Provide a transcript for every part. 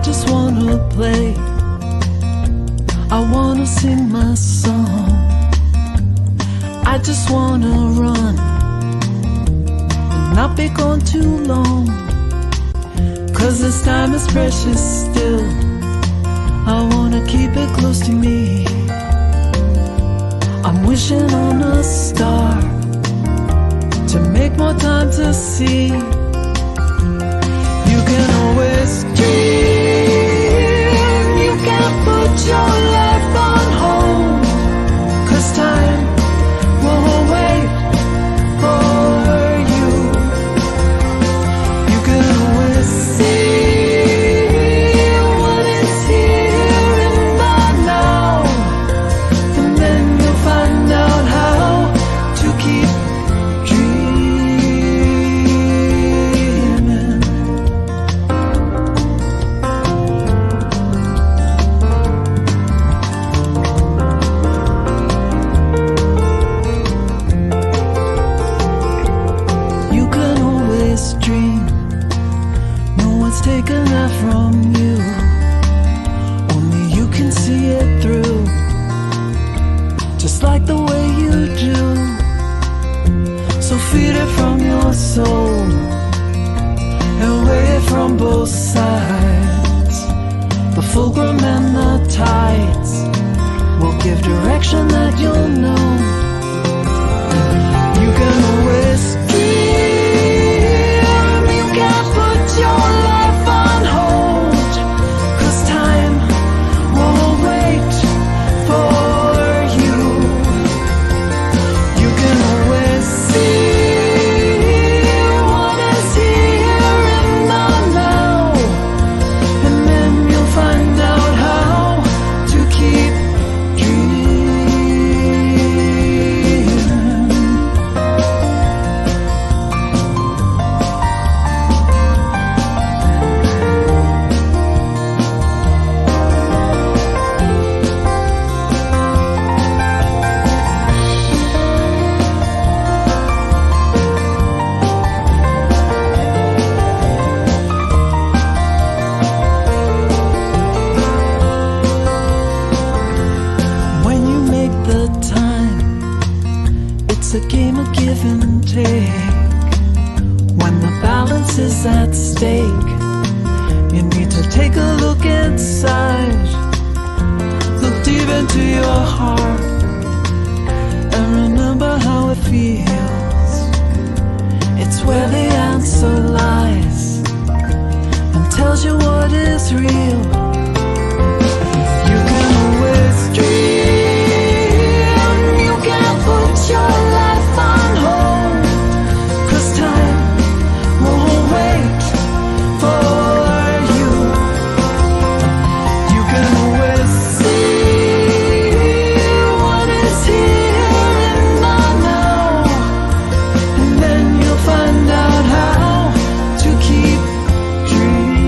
just wanna play. I wanna sing my song. I just wanna run and not be gone too long. 'Cause this time is precious still. I wanna keep it close to me. I'm wishing on a star to make more time to see. You can always dream. You can't put your life on hold. 'Cause time won't wait for you. You can always see what is here in the now. And then you'll find out how to keep dreaming. You can always dream. No one's taken that from you. Only you can see it through, just like the way you do. So feed it from your soul and weigh it from both sides. The fulcrum and the tides will give direction that you'll know. You can always dream. You can't put your life on hold. 'Cause time won't wait for you. You can always see what is here in the now. And then you'll find out how to keep dreaming. When you make the time, it's a game of give and take. When the balance is at stake, you need to take a look inside. Look deep into your heart and remember how it feels. It's where the answer lies and tells you what is real. You can always dream. You can't put your life on hold. 'Cause time won't wait for you. You can always see what is here in the now. And then you'll find out how to keep dreaming.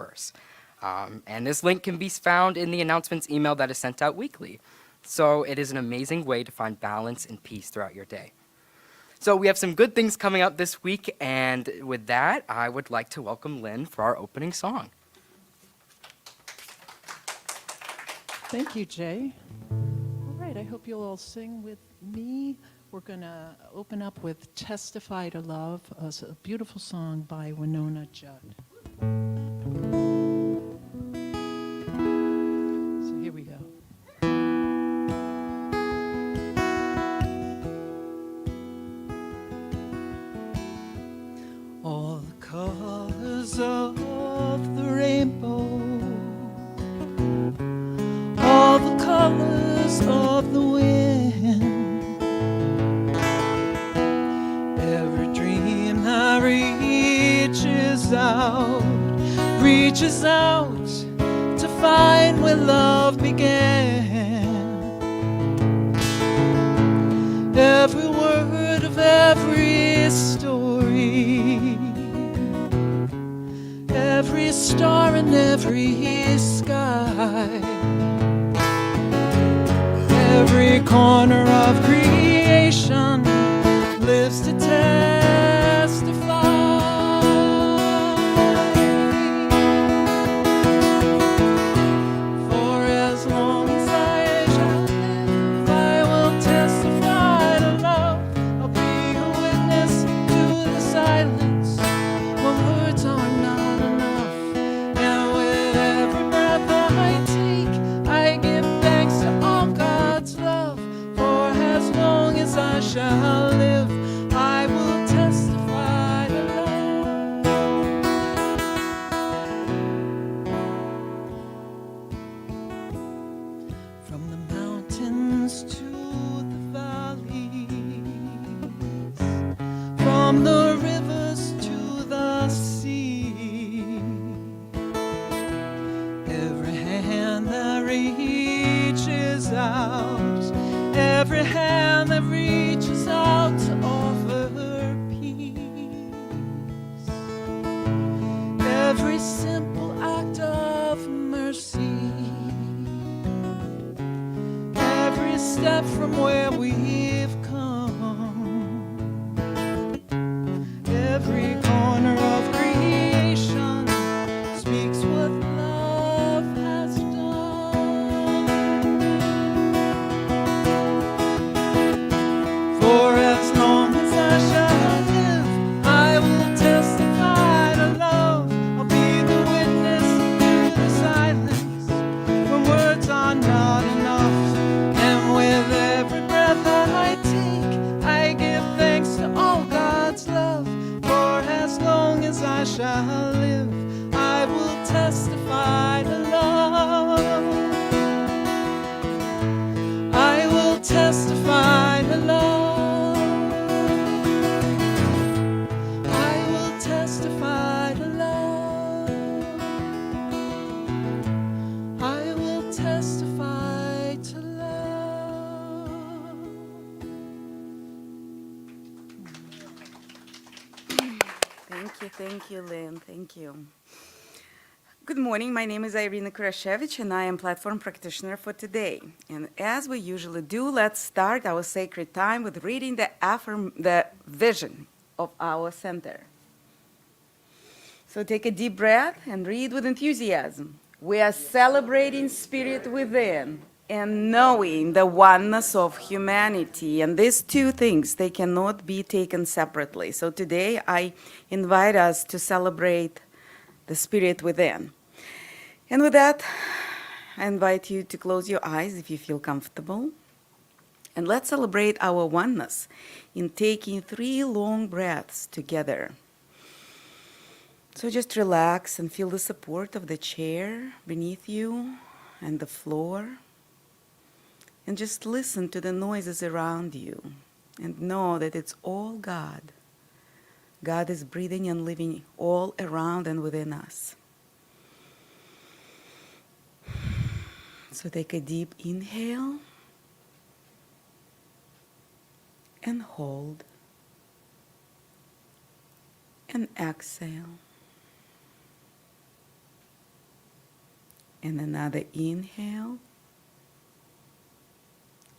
verse. And this link can be found in the announcements email that is sent out weekly. So it is an amazing way to find balance and peace throughout your day. So we have some good things coming up this week, and with that, I would like to welcome Lynn for our opening song. Thank you, Jay. All right, I hope you'll all sing with me. We're going to open up with Testify to Love, a beautiful song by Winona Judd. So here we go. All the colors of the rainbow, all the colors of the wind, every dream that reaches out to find where love began. Every word of every story, every star in every sky, every corner of creation lives to testify. For as long as I shall live, I will testify to love. I'll be a witness to the silence when words are not enough. And with every breath I take, I give thanks to all God's love. For as long as I shall live, I will testify to love. From the mountains to the valleys, from the rivers to the sea, every hand that reaches out, every hand that reaches out to offer peace, every simple act of mercy, every step from where we've come, every corner of creation speaks what love has done. For as long as I shall live, I will testify to love. I'll be the witness to the silence when words are not enough. And with every breath I take, I give thanks to all God's love. For as long as I shall live, I will testify to love. I will testify to love. I will testify to love. I will testify to love. Thank you, Lynn. Thank you. Good morning. My name is Irina Kurasiewicz, and I am Platform Practitioner for today. And as we usually do, let's start our sacred time with reading the vision of our center. So take a deep breath and read with enthusiasm. We are celebrating spirit within and knowing the oneness of humanity. And these two things, they cannot be taken separately. So today I invite us to celebrate the spirit within. And with that, I invite you to close your eyes if you feel comfortable. And let's celebrate our oneness in taking 3 long breaths together. So just relax and feel the support of the chair beneath you and the floor. And just listen to the noises around you and know that it's all God. God is breathing and living all around and within us. So take a deep inhale and hold and exhale. And another inhale.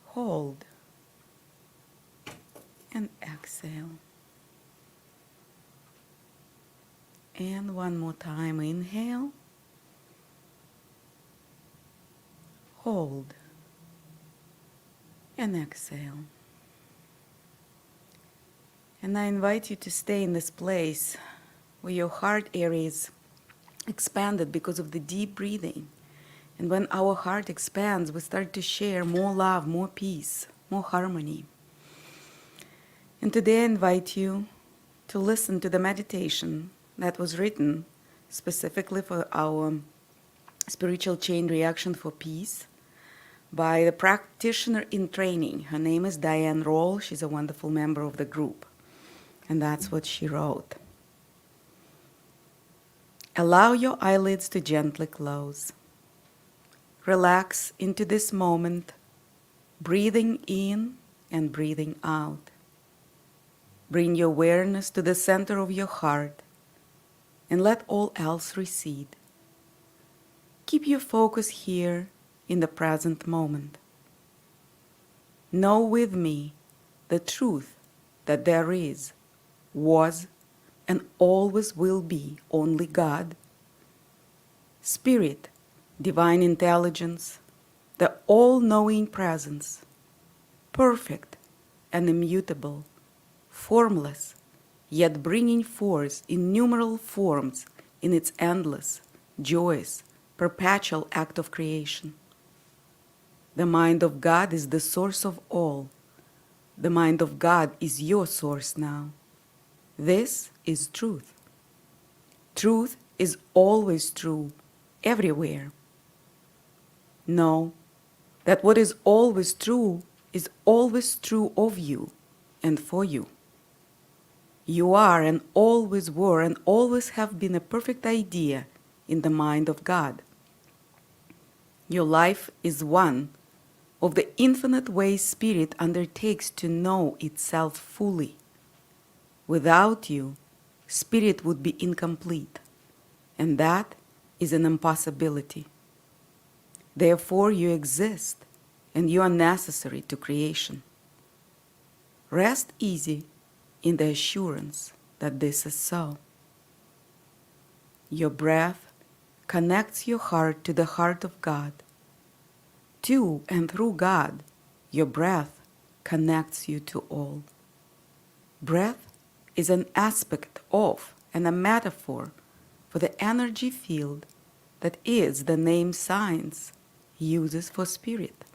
Hold. And exhale. And one more time, inhale. Hold. And exhale. And I invite you to stay in this place where your heart area is expanded because of the deep breathing. And when our heart expands, we start to share more love, more peace, more harmony. And today I invite you to listen to the meditation that was written specifically for our spiritual chain reaction for peace by the practitioner in training. Her name is Diane Roll. She's a wonderful member of the group. And that's what she wrote. Allow your eyelids to gently close. Relax into this moment, breathing in and breathing out. Bring your awareness to the center of your heart and let all else recede. Keep your focus here in the present moment. Know with me the truth that there is, was, and always will be only God, Spirit, divine intelligence, the all-knowing presence, perfect and immutable, formless, yet bringing forth innumerable forms in its endless, joyous, perpetual act of creation. The mind of God is the source of all. The mind of God is your source now. This is truth. Truth is always true, everywhere. Know that what is always true of you and for you. You are and always were and always have been a perfect idea in the mind of God. Your life is one of the infinite ways Spirit undertakes to know itself fully. Without you, Spirit would be incomplete, and that is an impossibility. Therefore, you exist, and you are necessary to creation. Rest easy in the assurance that this is so. Your breath connects your heart to the heart of God. To and through God, your breath connects you to all. Breath is an aspect of and a metaphor for the energy field that is the name science uses for spirit.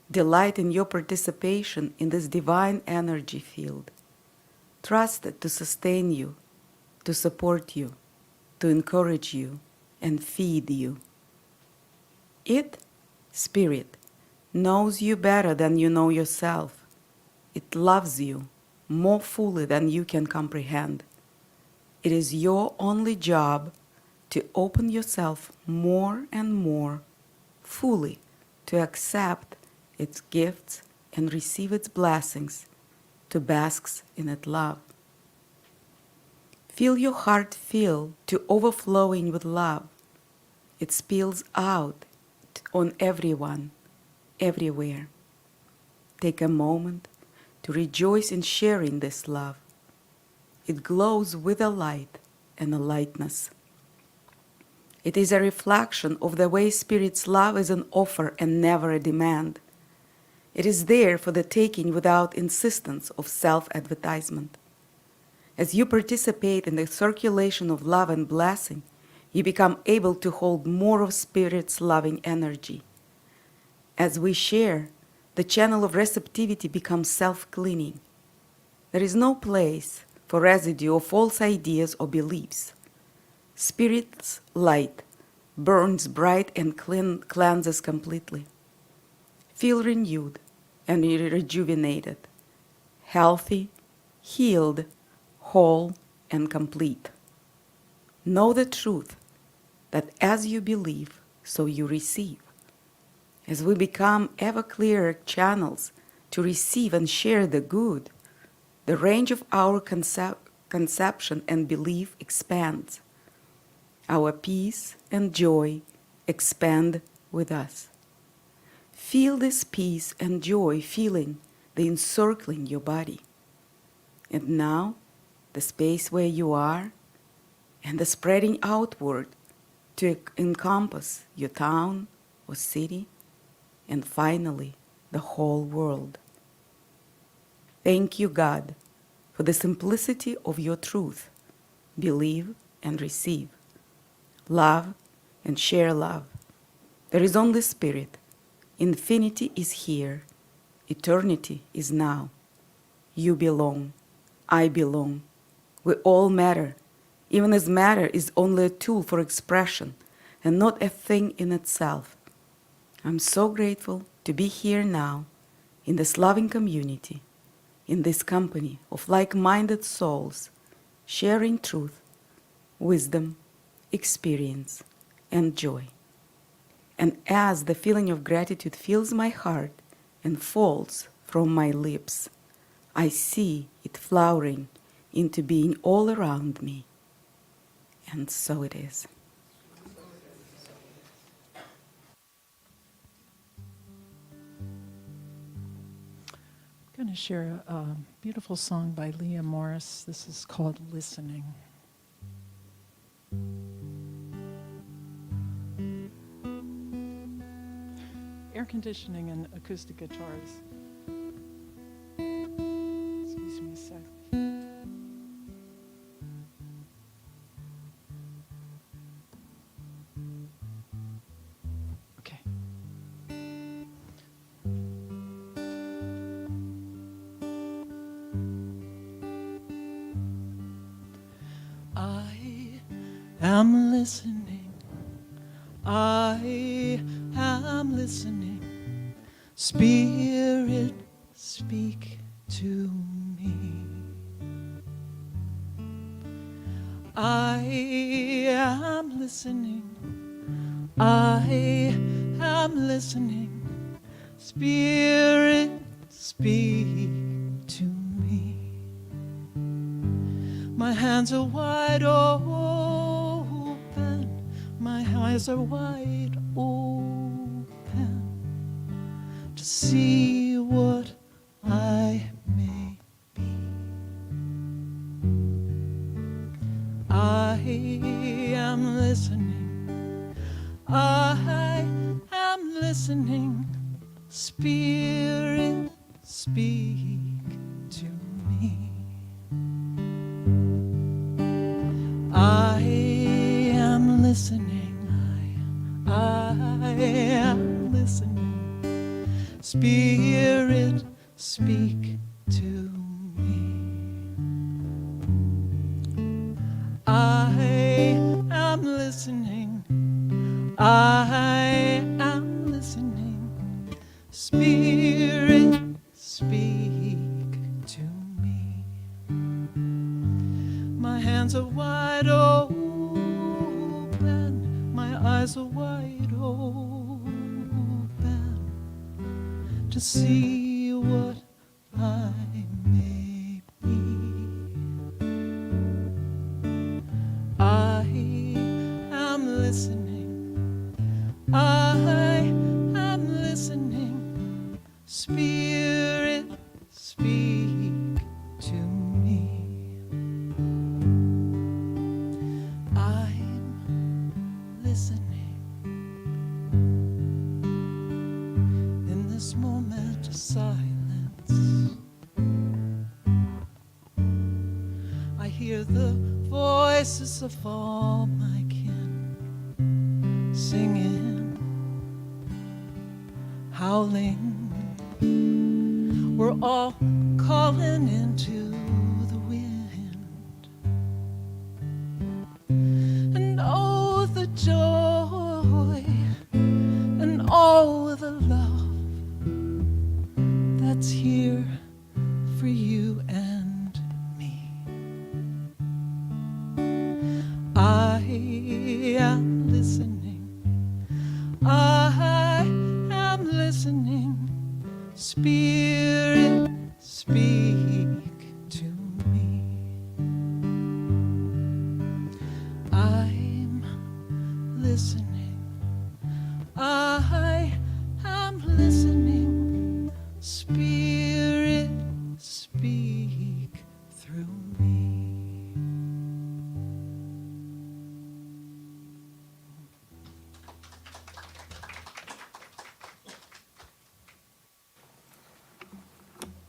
Delight in your participation in this divine energy field. Trust it to sustain you, to support you, to encourage you, and feed you. It, Spirit, knows you better than you know yourself. It loves you more fully than you can comprehend. It is your only job to open yourself more and more fully to accept its gifts and receive its blessings, to bask in its love. Feel your heart fill to overflowing with love. It spills out on everyone, everywhere. Take a moment to rejoice in sharing this love. It glows with a light and a lightness. It is a reflection of the way Spirit's love is an offer and never a demand. It is there for the taking without insistence of self-advertisement. As you participate in the circulation of love and blessing, you become able to hold more of Spirit's loving energy. As we share, the channel of receptivity becomes self-cleaning. There is no place for residue of false ideas or beliefs. Spirit's light burns bright and cleanses completely. Feel renewed and rejuvenated, healthy, healed, whole, and complete. Know the truth that as you believe, so you receive. As we become ever clearer channels to receive and share the good, the range of our conception and belief expands. Our peace and joy expand with us. Feel this peace and joy feeling the encircling your body. And now, the space where you are and the spreading outward to encompass your town or city, and finally, the whole world. Thank you, God, for the simplicity of your truth. Believe and receive. Love and share love. There is only Spirit. Infinity is here. Eternity is now. You belong. I belong. We all matter, even as matter is only a tool for expression and not a thing in itself. I'm so grateful to be here now in this loving community, in this company of like-minded souls, sharing truth, wisdom, experience, and joy. And as the feeling of gratitude fills my heart and falls from my lips, I see it flowering into being all around me. And so it is. I'm going to share a beautiful song by Leah Morris. This is called Listening. Air conditioning and acoustic guitars. Excuse me a sec. Okay. I am listening. I am listening. Spirit, speak to me. I am listening. I am listening. Spirit, speak to me. My hands are wide open. My eyes are wide open to see what I may be. I am listening. I am listening. Spirit, speak to me. I am listening. I am listening. Spirit, speak to me. I am listening. I am listening. Spirit, speak to me. My hands are wide open. My eyes are wide open to see what I may be. I am listening. I am listening. Spirit, speak to me. I'm listening. In this moment of silence, I hear the voices of all my kin singing, howling. We're all calling into the wind. And oh, the joy and all the love that's here for you and me. I am listening. I am listening. Spirit, speak to me. I'm listening.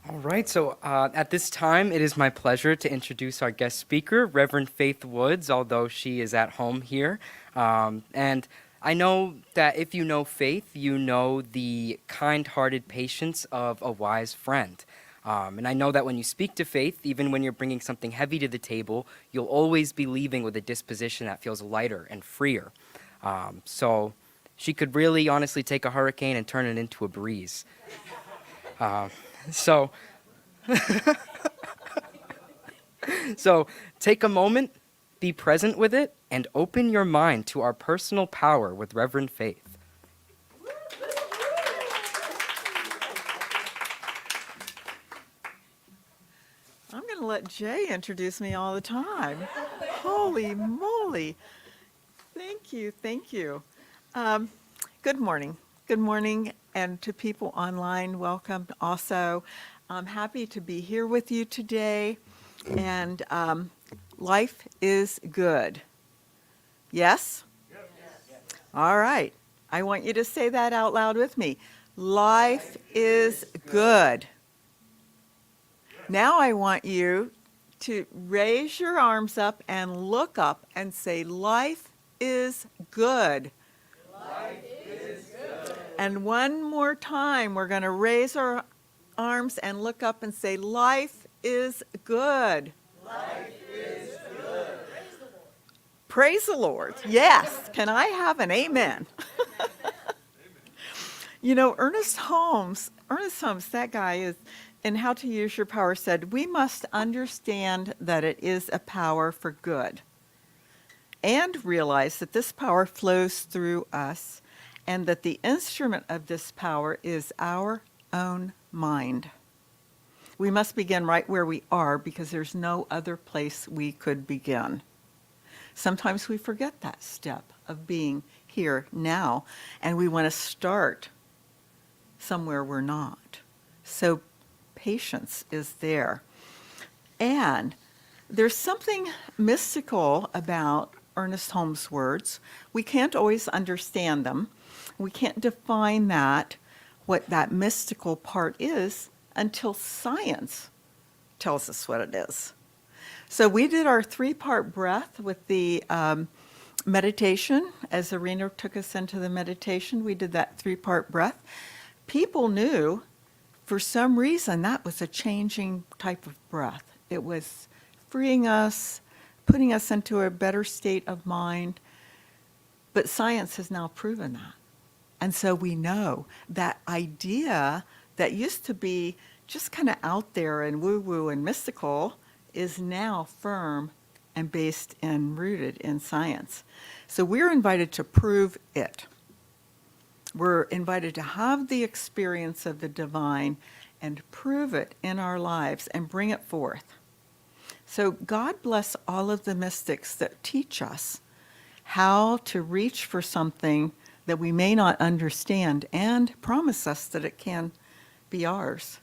All right, so at this time, it is my pleasure to introduce our guest speaker, Reverend Faith Woods, although she is at home here. And I know that if you know Faith, you know the kind-hearted patience of a wise friend. And I know that when you speak to Faith, even when you're bringing something heavy to the table, you'll always be leaving with a disposition that feels lighter and freer. So she could really honestly take a hurricane and turn it into a breeze. So, so take a moment, be present with it, and open your mind to our personal power with Reverend Faith. I'm going to let Jay introduce me all the time. Holy moly. Thank you, thank you. Good morning. Good morning, and to people online, welcome also. I'm happy to be here with you today, and life is good. Yes? Yes? All right. I want you to say that out loud with me. Life is good. Now I want you to raise your arms up and look up and say, life is good. Life is good. And one more time, we're going to raise our arms and look up and say, life is good. Life is good. Praise the Lord. Yes. Can I have an amen? You know, Ernest Holmes, that guy is, in How to Use Your Power said, we must understand that it is a power for good and realize that this power flows through us and that the instrument of this power is our own mind. We must begin right where we are because there's no other place we could begin. Sometimes we forget that step of being here now, and we want to start somewhere we're not. So patience is there. And there's something mystical about Ernest Holmes' words. We can't always understand them. We can't define that, what that mystical part is, until science tells us what it is. So we did our 3-part breath with the meditation. As Irina took us into the meditation, we did that 3-part breath. People knew, for some reason, that was a changing type of breath. It was freeing us, putting us into a better state of mind. But science has now proven that. And so we know that idea that used to be just kind of out there and woo-woo and mystical is now firm and based and rooted in science. So we're invited to prove it. We're invited to have the experience of the divine and prove it in our lives and bring it forth. So God bless all of the mystics that teach us how to reach for something that we may not understand and promise us that it can be ours.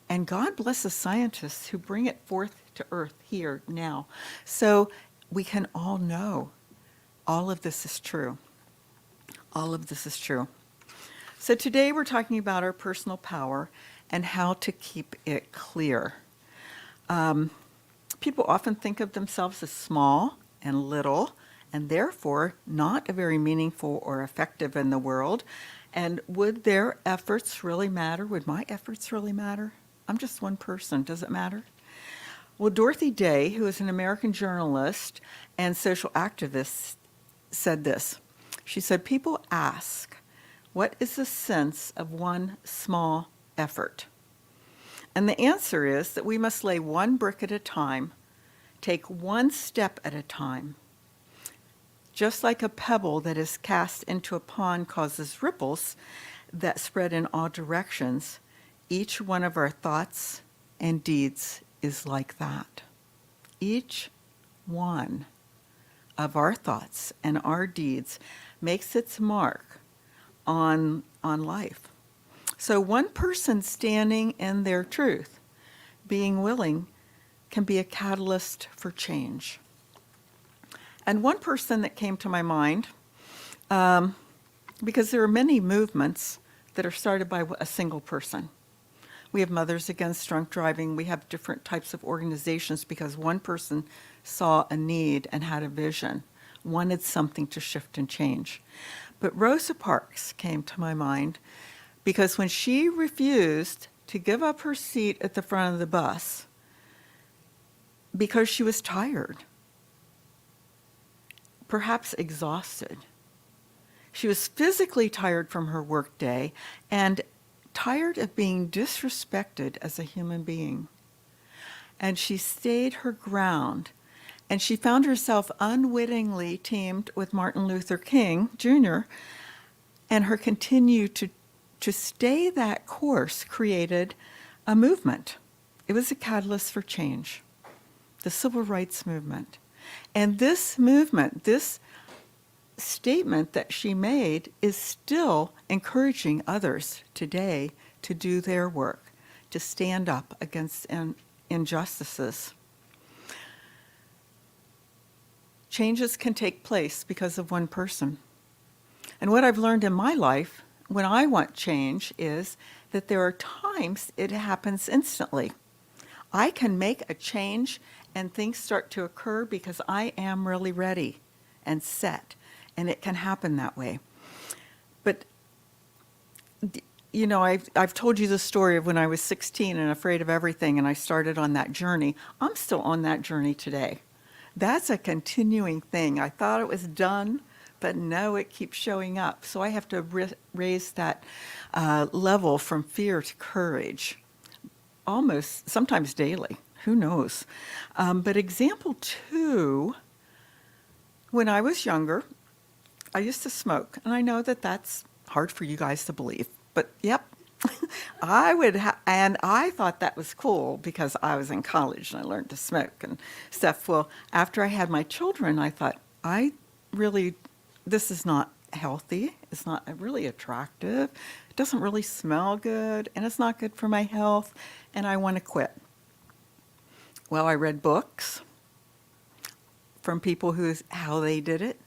And God bless the scientists who bring it forth to earth here now. So we can all know all of this is true. All of this is true. So today we're talking about our personal power and how to keep it clear. People often think of themselves as small and little, and therefore not very meaningful or effective in the world. And would their efforts really matter? Would my efforts really matter? I'm just one person. Does it matter? Well, Dorothy Day, who is an American journalist and social activist, said this. She said, people ask, what is the sense of one small effort? And the answer is that we must lay one brick at a time, take one step at a time. Just like a pebble that is cast into a pond causes ripples that spread in all directions, each one of our thoughts and deeds is like that. Each one of our thoughts and our deeds makes its mark on life. So one person standing in their truth, being willing, can be a catalyst for change. And one person that came to my mind, because there are many movements that are started by a single person. We have Mothers Against Drunk Driving. We have different types of organizations because one person saw a need and had a vision, wanted something to shift and change. But Rosa Parks came to my mind because when she refused to give up her seat at the front of the bus because she was tired, perhaps exhausted. She was physically tired from her workday and tired of being disrespected as a human being. And she stayed her ground, and she found herself unwittingly teamed with Martin Luther King Jr., and her continue to stay that course created a movement. It was a catalyst for change, the civil rights movement. And this movement, this statement that she made is still encouraging others today to do their work, to stand up against injustices. Changes can take place because of one person. And what I've learned in my life when I want change is that there are times it happens instantly. I can make a change and things start to occur because I am really ready and set, and it can happen that way. But, you know, I've told you the story of when I was 16 and afraid of everything, and I started on that journey. I'm still on that journey today. That's a continuing thing. I thought it was done, but no, it keeps showing up. So I have to raise that level from fear to courage, almost sometimes daily. Who knows? But example 2, when I was younger, I used to smoke. And I know that that's hard for you guys to believe. But yep, I would, and I thought that was cool because I was in college and I learned to smoke and stuff. Well, after I had my children, I thought, this is not healthy. It's not really attractive. It doesn't really smell good, and it's not good for my health, and I want to quit. Well, I read books from people how they did it.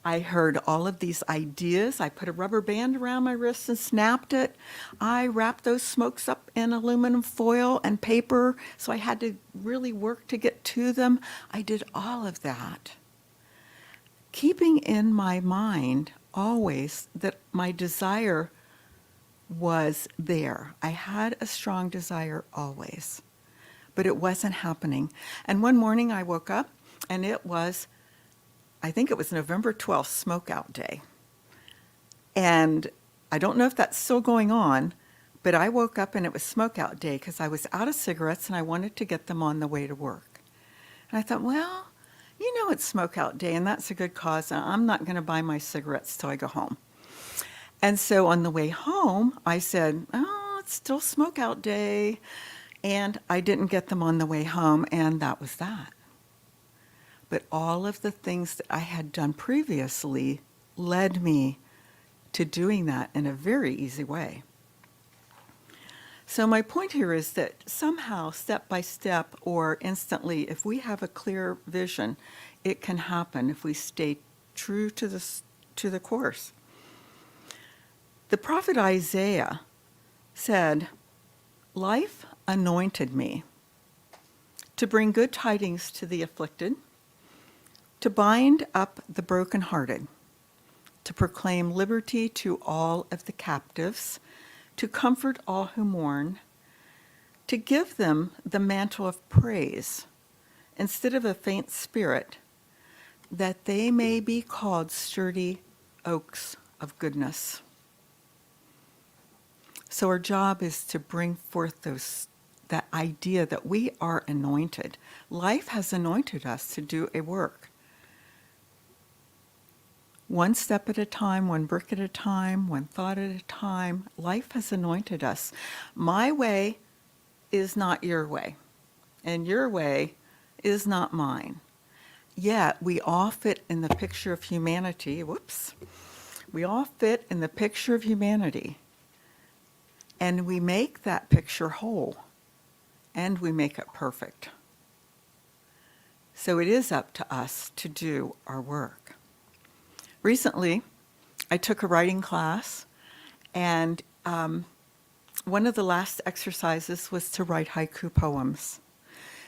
I heard all of these ideas. I put a rubber band around my wrist and snapped it. I wrapped those smokes up in aluminum foil and paper, so I had to really work to get to them. I did all of that, keeping in my mind always that my desire was there. I had a strong desire always, but it wasn't happening. And one morning I woke up, and I think it was November 12th, Smokeout Day. And I don't know if that's still going on, but I woke up and it was Smokeout Day because I was out of cigarettes and I wanted to get them on the way to work. And I thought, well, you know it's Smokeout Day and that's a good cause. And I'm not going to buy my cigarettes till I go home. And so on the way home, I said, oh, it's still Smokeout Day. And I didn't get them on the way home, and that was that. But all of the things that I had done previously led me to doing that in a very easy way. So my point here is that somehow, step by step or instantly, if we have a clear vision, it can happen if we stay true to the course. The prophet Isaiah said, "Life anointed me to bring good tidings to the afflicted, to bind up the brokenhearted, to proclaim liberty to all of the captives, to comfort all who mourn, to give them the mantle of praise instead of a faint spirit, that they may be called sturdy oaks of goodness." So our job is to bring forth that idea that we are anointed. Life has anointed us to do a work. One step at a time, one brick at a time, one thought at a time. Life has anointed us. My way is not your way, and your way is not mine. Yet we all fit in the picture of humanity. We all fit in the picture of humanity. And we make that picture whole, and we make it perfect. So it is up to us to do our work. Recently, I took a writing class, and one of the last exercises was to write haiku poems.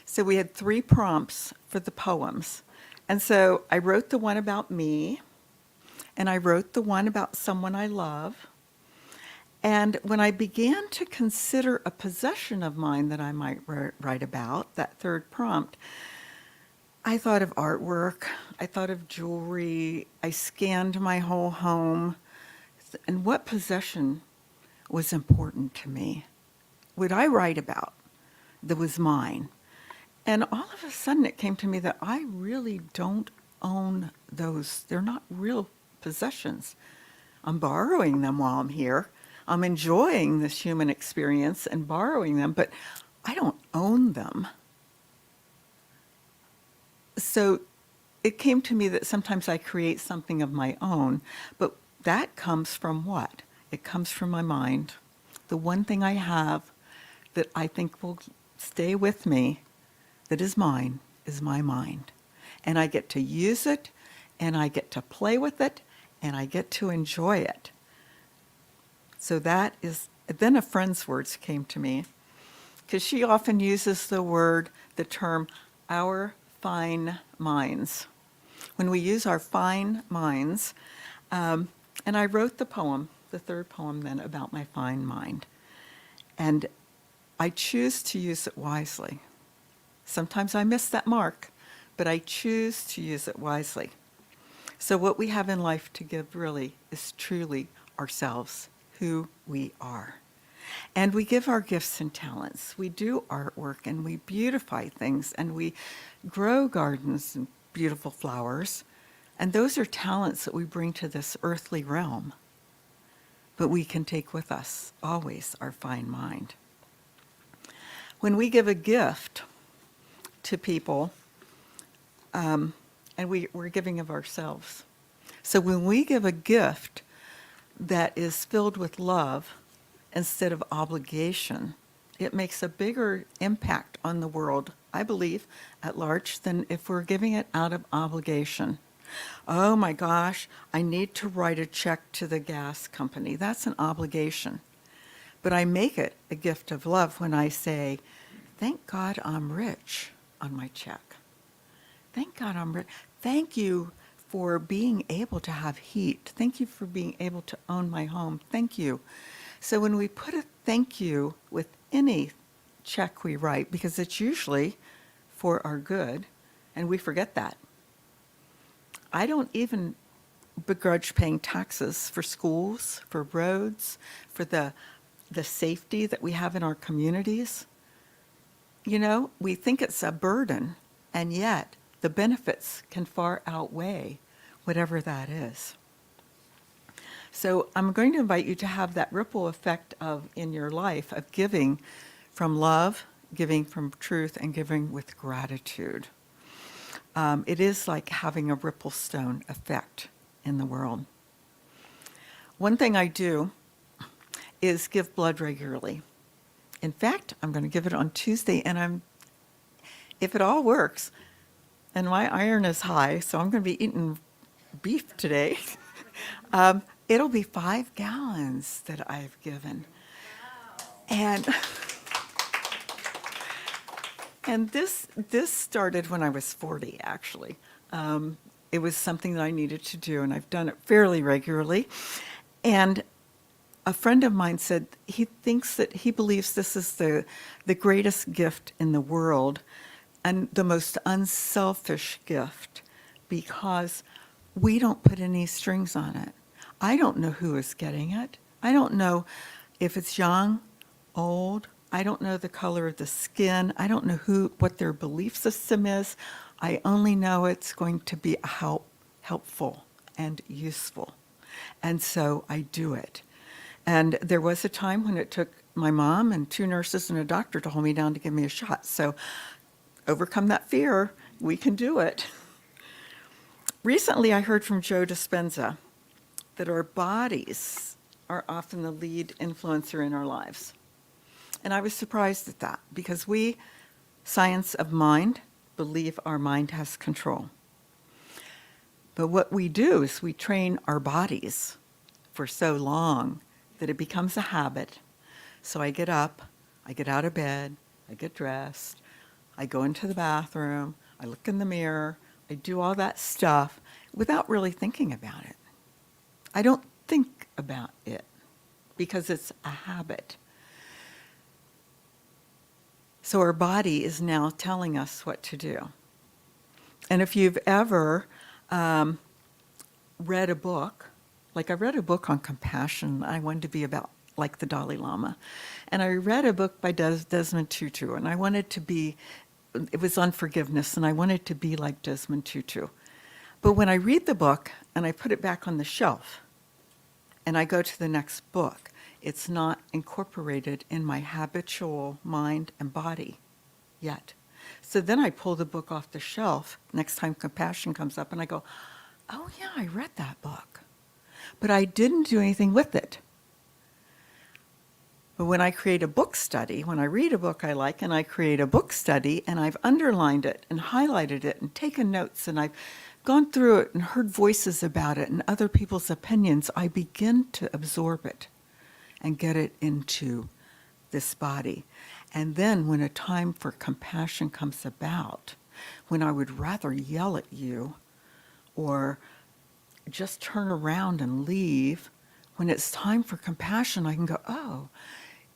So we had 3 prompts for the poems. And so I wrote the one about me, and I wrote the one about someone I love. And when I began to consider a possession of mine that I might write about, that 3rd prompt, I thought of artwork, I thought of jewelry, I scanned my whole home, and what possession was important to me? Would I write about that was mine? And all of a sudden it came to me that I really don't own those. They're not real possessions. I'm borrowing them while I'm here. I'm enjoying this human experience and borrowing them, but I don't own them. So it came to me that sometimes I create something of my own, but that comes from what? It comes from my mind. The one thing I have that I think will stay with me, that is mine, is my mind. And I get to use it, and I get to play with it, and I get to enjoy it. So that is, then a friend's words came to me, because she often uses the term, our fine minds. When we use our fine minds, and I wrote the poem, the 3rd poem then, about my fine mind. And I choose to use it wisely. Sometimes I miss that mark, but I choose to use it wisely. So what we have in life to give really is truly ourselves, who we are. And we give our gifts and talents. We do artwork and we beautify things and we grow gardens and beautiful flowers. And those are talents that we bring to this earthly realm. But we can take with us always our fine mind. When we give a gift to people, and we're giving of ourselves. So when we give a gift that is filled with love instead of obligation, it makes a bigger impact on the world, I believe, at large, than if we're giving it out of obligation. Oh my gosh, I need to write a check to the gas company. That's an obligation. But I make it a gift of love when I say, thank God I'm rich on my check. Thank God I'm rich. Thank you for being able to have heat. Thank you for being able to own my home. Thank you. So when we put a thank you with any check we write, because it's usually for our good, and we forget that. I don't even begrudge paying taxes for schools, for roads, for the safety that we have in our communities. You know, we think it's a burden, and yet the benefits can far outweigh whatever that is. So I'm going to invite you to have that ripple effect in your life of giving from love, giving from truth, and giving with gratitude. It is like having a ripple stone effect in the world. One thing I do is give blood regularly. In fact, I'm going to give it on Tuesday, and if it all works, and my iron is high, so I'm going to be eating beef today. It'll be 5 gallons that I've given. Wow. And this started when I was 40, actually. It was something that I needed to do, and I've done it fairly regularly. And a friend of mine said he believes this is the greatest gift in the world and the most unselfish gift, because we don't put any strings on it. I don't know who is getting it. I don't know if it's young, old. I don't know the color of the skin. I don't know what their belief system is. I only know it's going to be helpful and useful. And so I do it. And there was a time when it took my mom and 2 nurses and a doctor to hold me down to give me a shot. So overcome that fear. We can do it. Recently, I heard from Joe Dispenza that our bodies are often the lead influencer in our lives. And I was surprised at that, because we, science of mind, believe our mind has control. But what we do is we train our bodies for so long that it becomes a habit So I get up, I get out of bed, I get dressed, I go into the bathroom, I look in the mirror, I do all that stuff without really thinking about it. I don't think about it because it's a habit. So our body is now telling us what to do. And if you've ever read a book, like I read a book on compassion, I wanted to be about like the Dalai Lama. And I read a book by Desmond Tutu, and I wanted to be, it was on forgiveness, and I wanted to be like Desmond Tutu. But when I read the book and I put it back on the shelf and I go to the next book, it's not incorporated in my habitual mind and body yet. So then I pull the book off the shelf next time compassion comes up and I go, oh yeah, I read that book. But I didn't do anything with it. But when I create a book study, when I read a book I like and I create a book study and I've underlined it and highlighted it and taken notes and I've gone through it and heard voices about it and other people's opinions, I begin to absorb it and get it into this body. And then when a time for compassion comes about, when I would rather yell at you or just turn around and leave, when it's time for compassion, I can go, oh,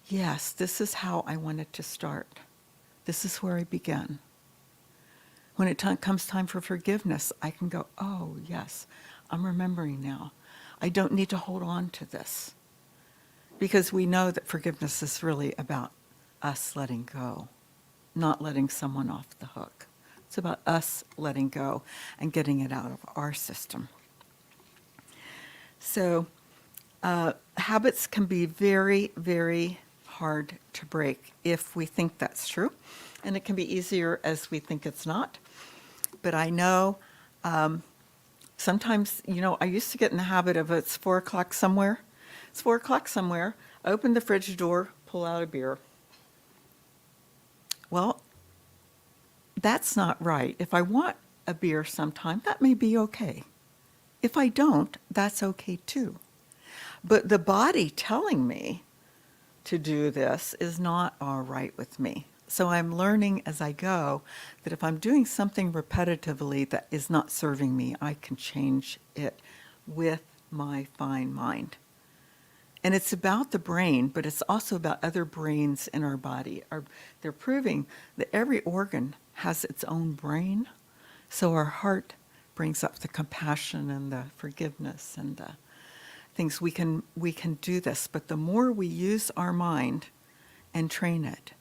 yes, this is how I want it to start. This is where I begin. When it comes time for forgiveness, I can go, oh, yes, I'm remembering now. I don't need to hold on to this. Because we know that forgiveness is really about us letting go, not letting someone off the hook. It's about us letting go and getting it out of our system. So habits can be very, very hard to break if we think that's true. And it can be easier as we think it's not. But I know sometimes, I used to get in the habit of it's 4 o'clock somewhere. It's 4 o'clock somewhere. Open the fridge door, pull out a beer. Well, that's not right. If I want a beer sometime, that may be okay. If I don't, that's okay too. But the body telling me to do this is not all right with me. So I'm learning as I go that if I'm doing something repetitively that is not serving me, I can change it with my fine mind. And it's about the brain, but it's also about other brains in our body. They're proving that every organ has its own brain. So our heart brings up the compassion and the forgiveness and the things. We can do this, but the more we use our mind and train it,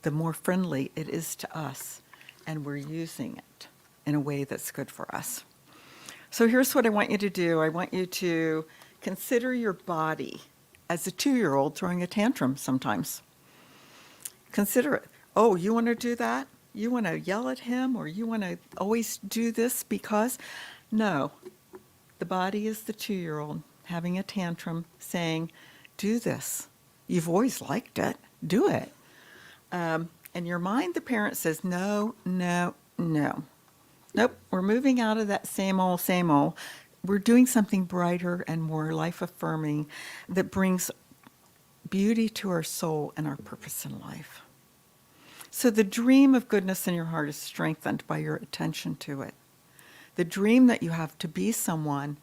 the more friendly it is to us, and we're using it in a way that's good for us. So here's what I want you to do. I want you to consider your body as a 2-year-old throwing a tantrum sometimes. Consider it. Oh, you want to do that? You want to yell at him, or you want to always do this because? No. The body is the 2-year-old having a tantrum saying, do this. You've always liked it. Do it. And your mind, the parent, says, no, no, no. Nope, we're moving out of that same old, same old. We're doing something brighter and more life-affirming that brings beauty to our soul and our purpose in life. So the dream of goodness in your heart is strengthened by your attention to it. The dream that you have to be someone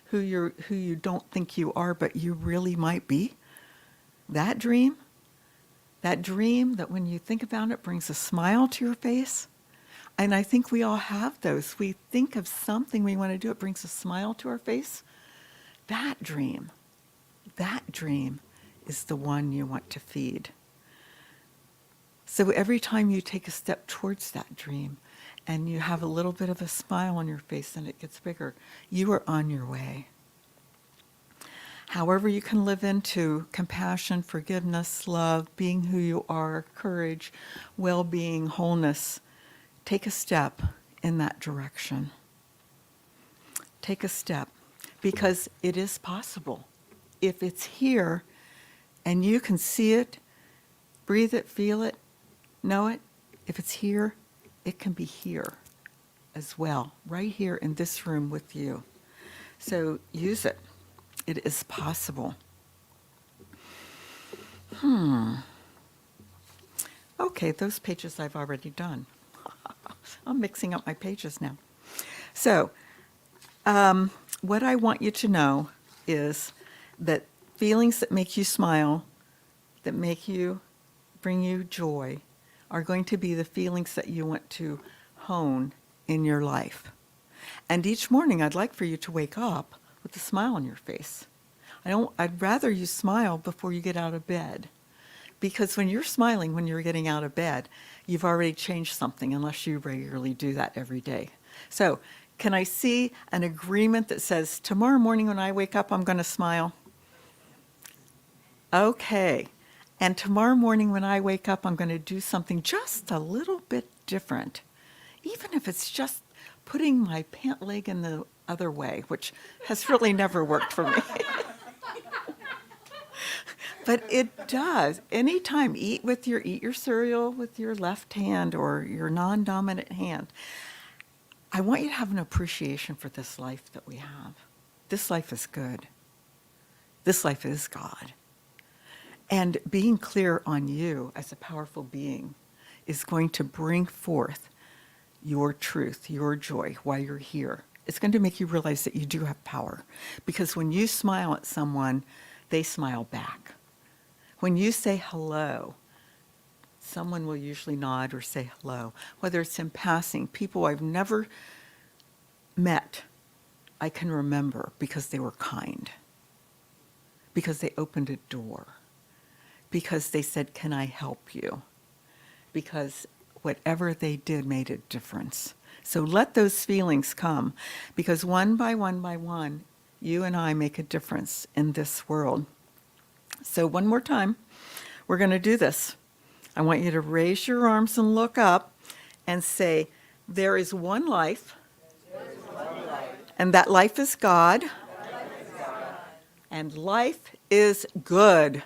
who you don't think you are, but you really might be, that dream that when you think about it brings a smile to your face. And I think we all have those. We think of something we want to do, it brings a smile to our face. That dream is the one you want to feed. So every time you take a step towards that dream and you have a little bit of a smile on your face and it gets bigger, you are on your way. However you can live into compassion, forgiveness, love, being who you are, courage, well-being, wholeness, take a step in that direction. Take a step, because it is possible. If it's here and you can see it, breathe it, feel it, know it, if it's here, it can be here as well, right here in this room with you. So use it. It is possible. Okay, those pages I've already done. I'm mixing up my pages now. So, what I want you to know is that feelings that make you smile, that bring you joy, are going to be the feelings that you want to hone in your life. And each morning I'd like for you to wake up with a smile on your face. I'd rather you smile before you get out of bed. Because when you're smiling when you're getting out of bed, you've already changed something unless you regularly do that every day. So, can I see an agreement that says, tomorrow morning when I wake up, I'm going to smile? Okay. And tomorrow morning when I wake up, I'm going to do something just a little bit different. Even if it's just putting my pant leg in the other way, which has really never worked for me. But it does. Anytime, eat your cereal with your left hand or your non-dominant hand. I want you to have an appreciation for this life that we have. This life is good. This life is God. And being clear on you as a powerful being is going to bring forth your truth, your joy while you're here. It's going to make you realize that you do have power. Because when you smile at someone, they smile back. When you say hello, someone will usually nod or say hello. Whether it's in passing, people I've never met, I can remember because they were kind. Because they opened a door. Because they said, can I help you? Because whatever they did made a difference. So let those feelings come, because one by one, you and I make a difference in this world. So one more time, we're going to do this. I want you to raise your arms and look up and say, there is one life, and that life is God, and life is good.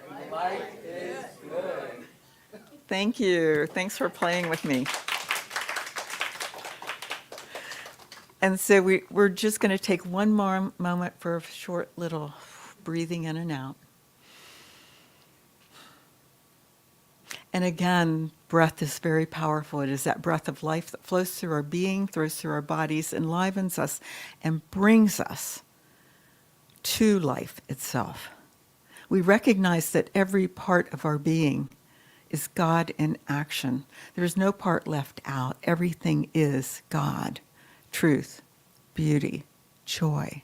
Thank you. Thanks for playing with me. And so we're just going to take one more moment for a short little breathing in and out. And again, breath is very powerful. It is that breath of life that flows through our being, flows through our bodies, enlivens us, and brings us to life itself. We recognize that every part of our being is God in action. There is no part left out. Everything is God. Truth, beauty, joy.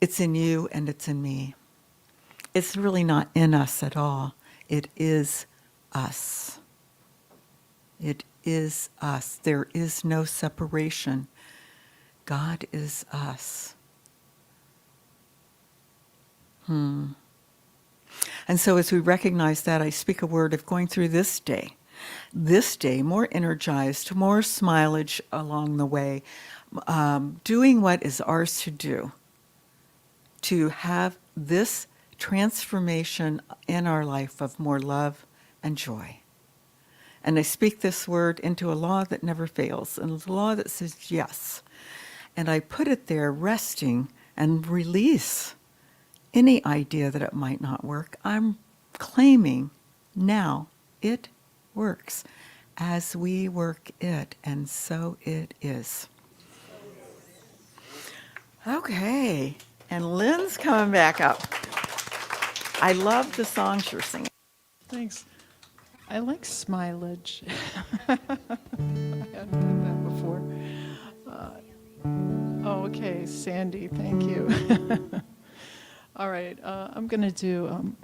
It's in you and it's in me. It's really not in us at all. It is us. It is us. There is no separation. God is us. And so as we recognize that, I speak a word of going through this day, more energized, more smilage along the way, doing what is ours to do, to have this transformation in our life of more love and joy. And I speak this word into a law that never fails, and a law that says yes. And I put it there resting and release any idea that it might not work. I'm claiming now it works as we work it, and so it is. Okay, and Lynn's coming back up. I love the songs you're singing. Thanks. I like smilage. I hadn't heard that before. Okay, Sandy, thank you. All right, I'm going to do,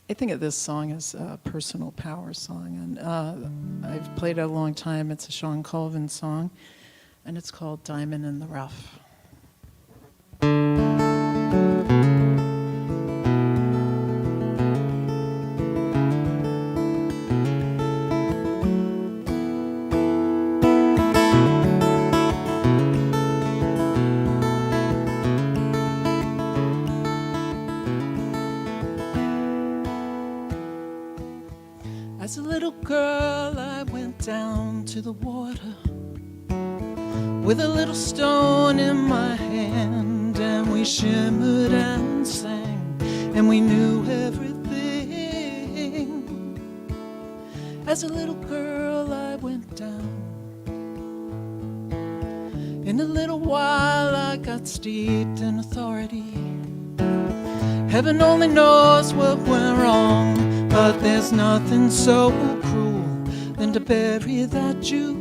I think of this song as a personal power song, and I've played it a long time. It's a Sean Colvin song, and it's called Diamond in the Rough. As a little girl, I went down to the water with a little stone in my hand, and we shimmered and sang, and we knew everything As a little girl I went down. In a little while I got steeped in authority. Heaven only knows what went wrong, but there's nothing so cruel than to bury that Jew.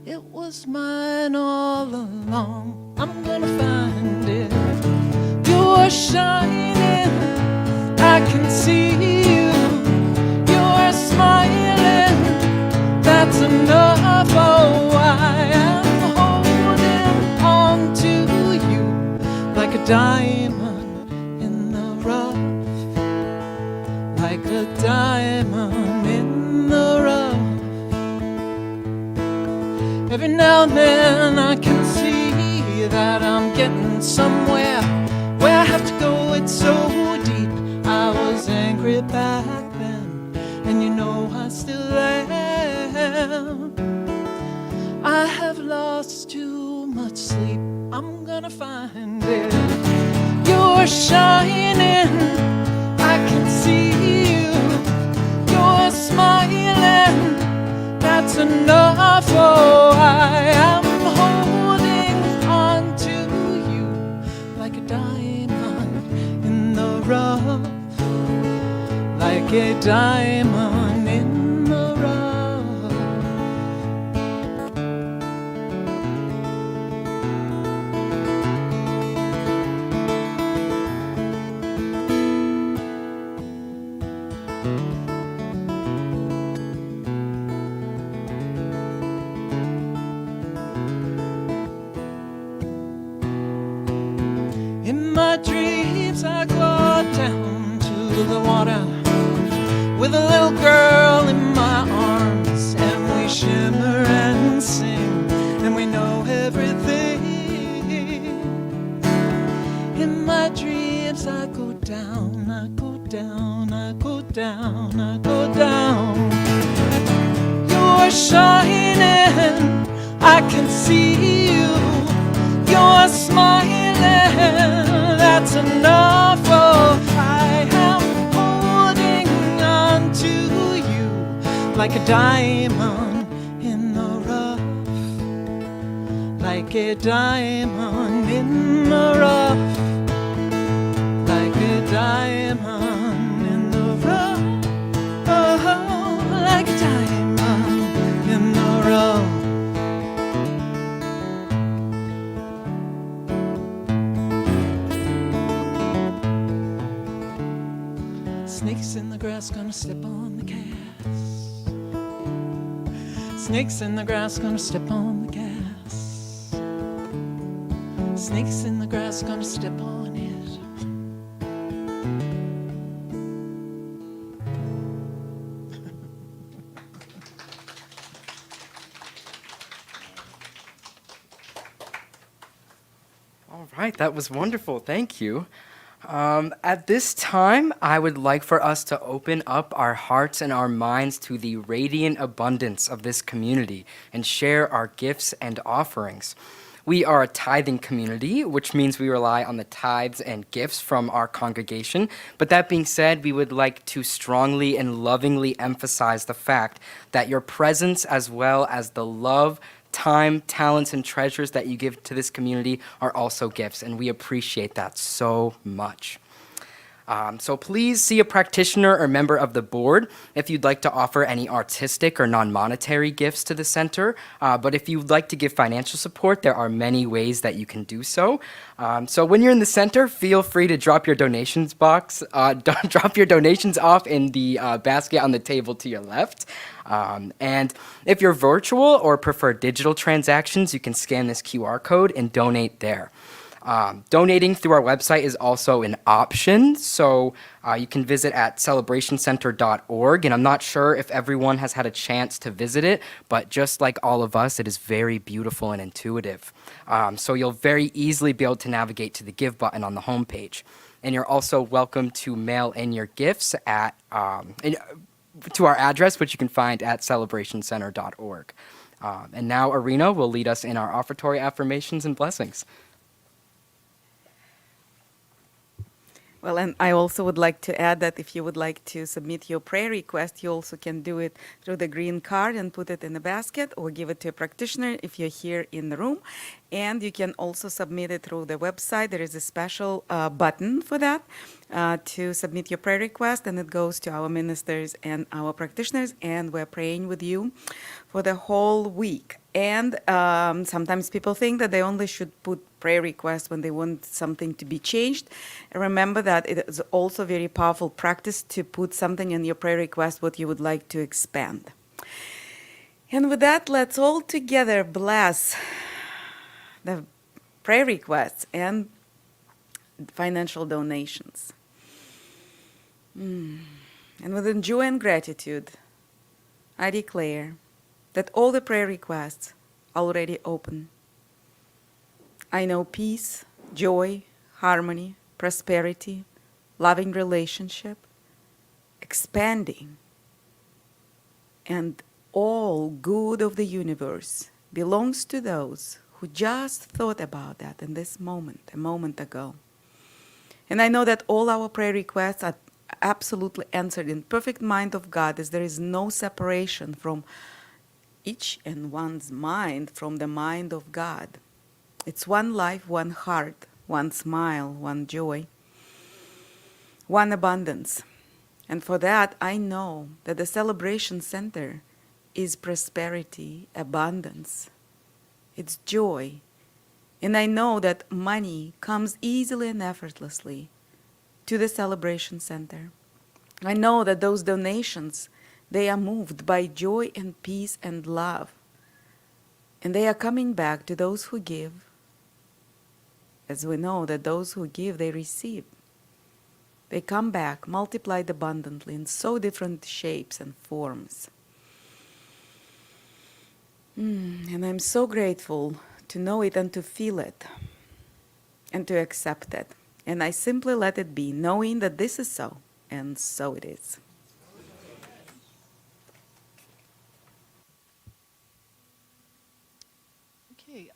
It was mine all along. I'm gonna find it. You're shining, I can see you. You're smiling, that's enough. Oh, I am holding on to you like a diamond in the rough, like a diamond in the rough. Every now and then I can see that I'm getting somewhere. Where I have to go, it's so deep. I was angry back then, and you know I still am. I have lost too much sleep. I'm gonna find it. You're shining, I can see you. You're smiling, that's enough. Oh, I am holding on to you like a diamond in the rough, like a diamond in the rough. In my dreams I go down to the water with a little girl in my arms, and we shimmer and sing, and we know everything. In my dreams I go down, I go down, I go down, I go down. You're shining, I can see you. You're smiling, that's enough. Oh, I am holding on to you like a diamond in the rough, like a diamond in the rough, like a diamond in the rough. Oh, like a diamond in the rough. Snakes in the grass gonna step on the gas. Snakes in the grass gonna step on the gas. Snakes in the grass gonna step on it. All right, that was wonderful. Thank you. At this time, I would like for us to open up our hearts and our minds to the radiant abundance of this community and share our gifts and offerings. We are a tithing community, which means we rely on the tithes and gifts from our congregation. But that being said, we would like to strongly and lovingly emphasize the fact that your presence, as well as the love, time, talents, and treasures that you give to this community are also gifts, and we appreciate that so much. So please see a practitioner or member of the board if you'd like to offer any artistic or non-monetary gifts to the center. But if you'd like to give financial support, there are many ways that you can do so. So when you're in the center, feel free to drop your donations box, drop your donations off in the basket on the table to your left. And if you're virtual or prefer digital transactions, you can scan this QR code and donate there. Donating through our website is also an option, so you can visit at celebrationcenter.org, and I'm not sure if everyone has had a chance to visit it, but just like all of us, it is very beautiful and intuitive. So you'll very easily be able to navigate to the Give button on the homepage. And you're also welcome to mail in your gifts at to our address, which you can find at celebrationcenter.org. And now Irina will lead us in our offertory affirmations and blessings. Well, and I also would like to add that if you would like to submit your prayer request, you also can do it through the green card and put it in a basket or give it to a practitioner if you're here in the room. And you can also submit it through the website. There is a special button for that to submit your prayer request, and it goes to our ministers and our practitioners, and we're praying with you for the whole week. And sometimes people think that they only should put prayer requests when they want something to be changed. Remember that it is also a very powerful practice to put something in your prayer request what you would like to expand. And with that, let's all together bless the prayer requests and financial donations. And with joy and gratitude, I declare that all the prayer requests are already open. I know peace, joy, harmony, prosperity, loving relationship, expanding, and all good of the universe belongs to those who just thought about that in this moment, a moment ago. And I know that all our prayer requests are absolutely answered in perfect mind of God, as there is no separation from each and one's mind from the mind of God. It's one life, one heart, one smile, one joy, one abundance. And for that, I know that the celebration center is prosperity, abundance. It's joy. And I know that money comes easily and effortlessly to the celebration center. I know that those donations, they are moved by joy and peace and love. And they are coming back to those who give. As we know that those who give, they receive. They come back, multiplied abundantly in so different shapes and forms. And I'm so grateful to know it and to feel it and to accept it. And I simply let it be, knowing that this is so, and so it is. Okay,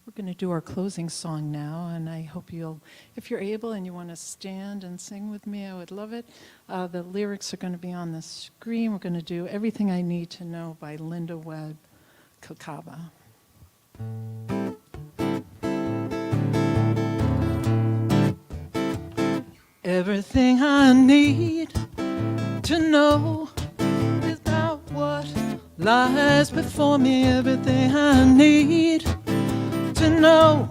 we're going to do our closing song now, and I hope you'll, if you're able and you want to stand and sing with me, I would love it. The lyrics are going to be on the screen. We're going to do Everything I Need to Know by Linda Webb Kakaba. Everything I need to know is about what lies before me. Everything I need to know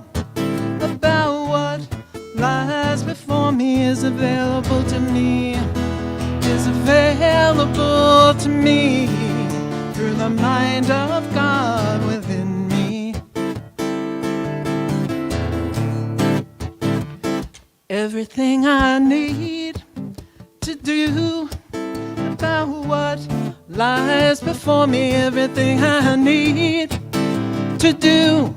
about what lies before me is available to me, is available to me through the mind of God within me. Everything I need to do about what lies before me. Everything I need to do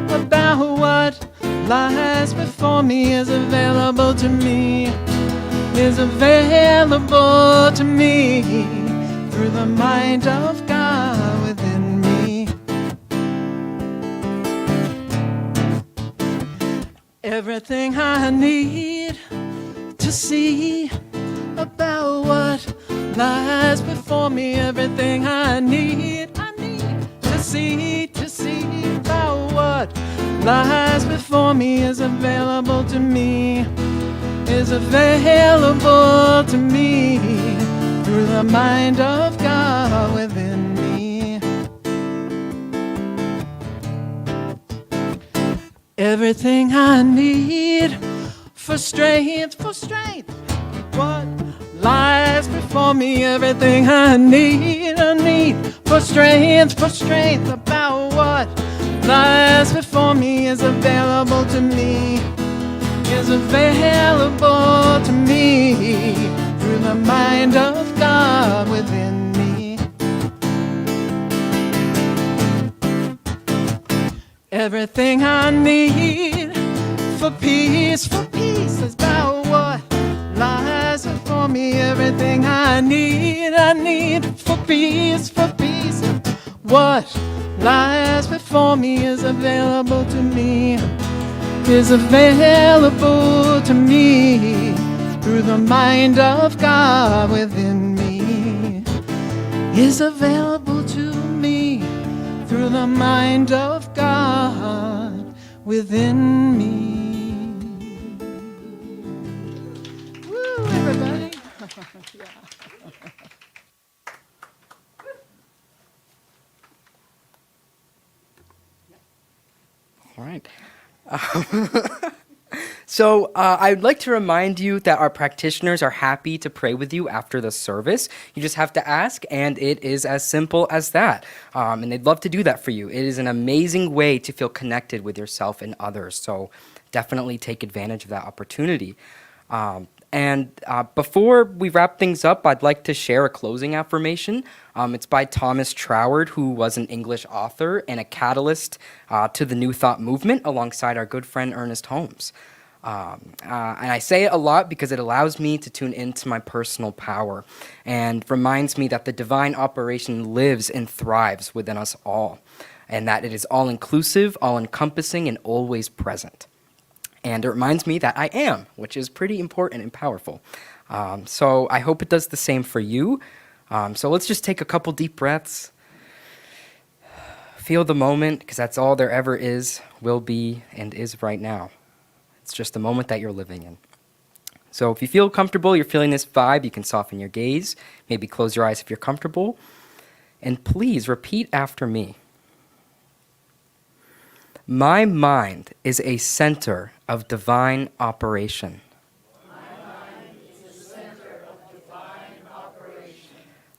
about what lies before me is available to me, is available to me through the mind of God within me. Everything I need to see about what lies before me. Everything I need to see about what lies before me is available to me, is available to me through the mind of God within me. Everything I need for strength, what lies before me. Everything I need for strength about what lies before me is available to me, is available to me through the mind of God within me. Everything I need for peace is about what lies before me. Everything I need for peace, what lies before me is available to me, is available to me the mind of God within me is available to me through the mind of God within me. Woo, everybody. Yeah. All right. So I'd like to remind you that our practitioners are happy to pray with you after the service. You just have to ask, and it is as simple as that. And they'd love to do that for you. It is an amazing way to feel connected with yourself and others. So definitely take advantage of that opportunity. And before we wrap things up, I'd like to share a closing affirmation. It's by Thomas Troward, who was an English author and a catalyst to the New Thought movement alongside our good friend Ernest Holmes. And I say it a lot because it allows me to tune into my personal power and reminds me that the divine operation lives and thrives within us all, and that it is all-inclusive, all-encompassing, and always present. And it reminds me that I am, which is pretty important and powerful. So I hope it does the same for you. So let's just take a couple deep breaths. Feel the moment, because that's all there ever is, will be, and is right now. It's just the moment that you're living in. So if you feel comfortable, you're feeling this vibe, you can soften your gaze, maybe close your eyes if you're comfortable. And please repeat after me. My mind is a center of divine operation.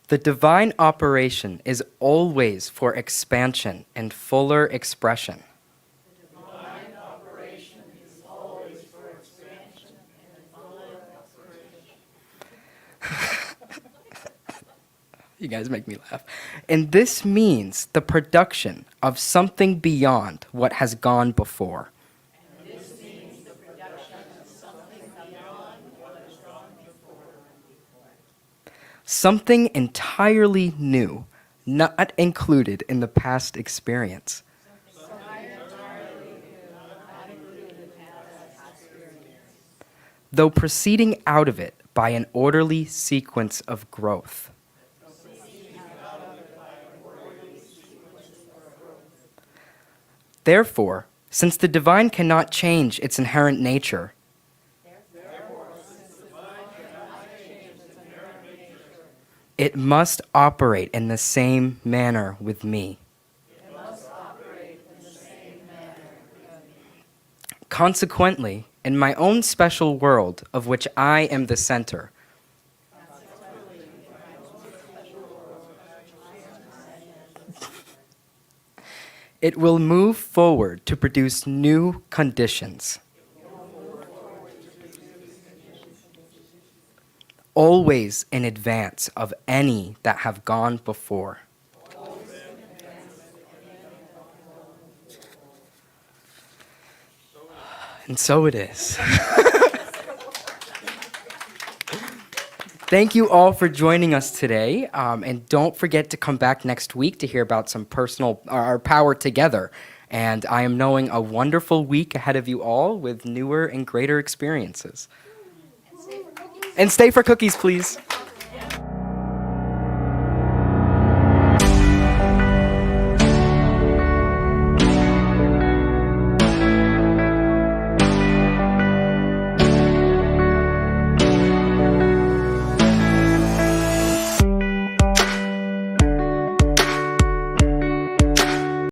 The divine operation is always for expansion and fuller expression. You guys make me laugh. And this means the production of something beyond what has gone before. Something entirely new, not included in the past experience. Though proceeding out of it by an orderly sequence of growth. Therefore, since the divine cannot change its inherent nature, it must operate in the same manner with me. Consequently, in my own special world of which I am the center, it will move forward to produce new conditions. Always in advance of any that have gone before. And so it is. Thank you all for joining us today, and don't forget to come back next week to hear about some personal, our power together. And I am knowing a wonderful week ahead of you all with newer and greater experiences. And stay for cookies, please.